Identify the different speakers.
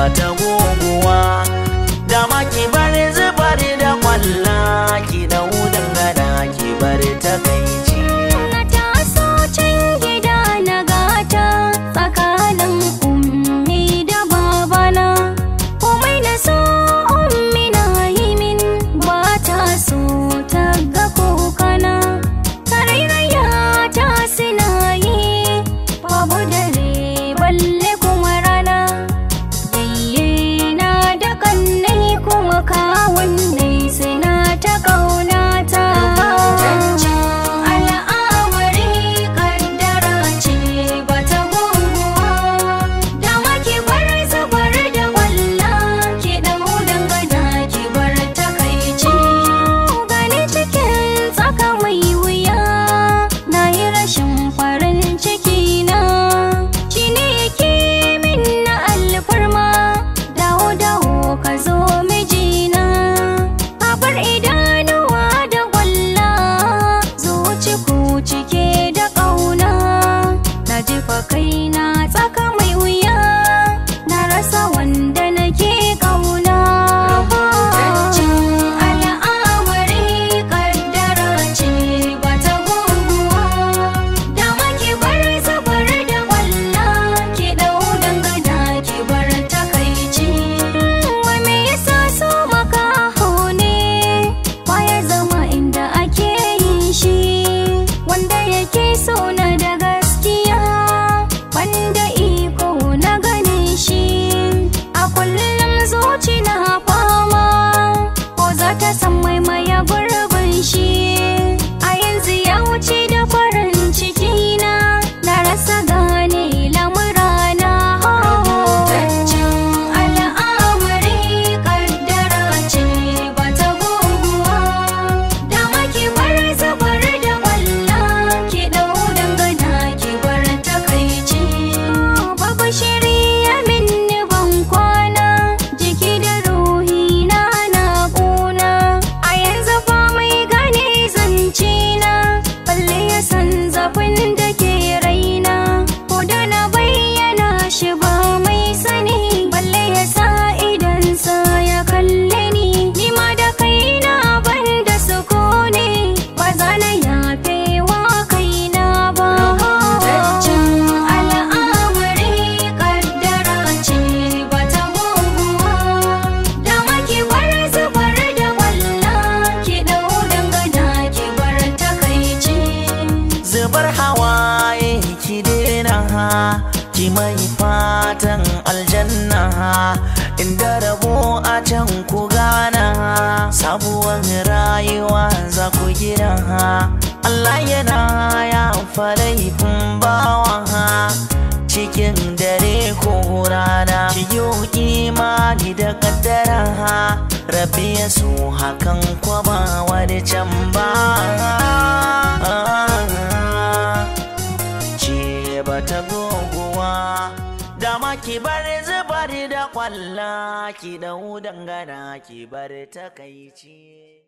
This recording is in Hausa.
Speaker 1: bata goguwa. Dama ki bar zubar da kwalla, ki dau dangana ki bar takaici.
Speaker 2: Na taso can gida na gata tsakanin ummi da babana, komai na so ummi na yi min, ba ta so ta ga kokana. Tarairaya ta suna yi babu dare balle kuma rana, yayye na da kannai kuma kawunnai suna ta ƙaunata. Al'amari kaddara ce bata goguwa, dama ki bar zubar da kwalla, ki dau dangana ki bar takaici. Gani cikin tsaka mai wuya, na yi rashin farin ciki na, shi ne yake min na alfarma, dawo dawo ka zo mijina. Ka bar idanuwa da kwalla, zuci ku cike da ƙauna. Na jefa kaina tsaka mai wuya, na rasa wanda nake ƙauna. Al'amari kaddara ce bata goguwa, dama ki bar zubar da kwalla, ki dau dangana ki bar takaici. Wai me yasa so makaho ne baya zama inda ake yin shi, wanda yake so na da gaskiya, wanda iko na ganin shi. A kullum zuci na fama, ko za ta san maimaya gurbin shi. A yanzu ya wuce da farin ciki na rasa gane lamurana. Al'amari kaddara ce bata goguwa, dama ki bar zubar da kwalla, ki dau dangana ki bar takaici. Babu shiri ya minni ban kwana, jiki da ruhi na ƙuna. A yanzu ba mai gane zance na, balle ya san zafin da ke raina. Ko da na bayyana shi ba mai sani, balle ya sa idansa ya kalle ni. Ni ma da kaina ban da sukuni, ba za na yafe wa kaina ba. Al'amari kaddara ce bata goguwa, dama ki bar zubar da kwalla, ki dau dangana ki bar takaici.
Speaker 1: Zubar hawaye ki dena, ki mai fatan aljanna. Inda rabo a can ku gana, sabuwar rayuwa za ku gina. Allah yana ya laifin bawa, cikin dare ko rana. Ki yi imani da kaddara, Rabbi ya so hakan kwa ba wani can ba. Ce bata goguwa, dama ki bar zubar da kwalla, ki dau dangana ki bar takaici.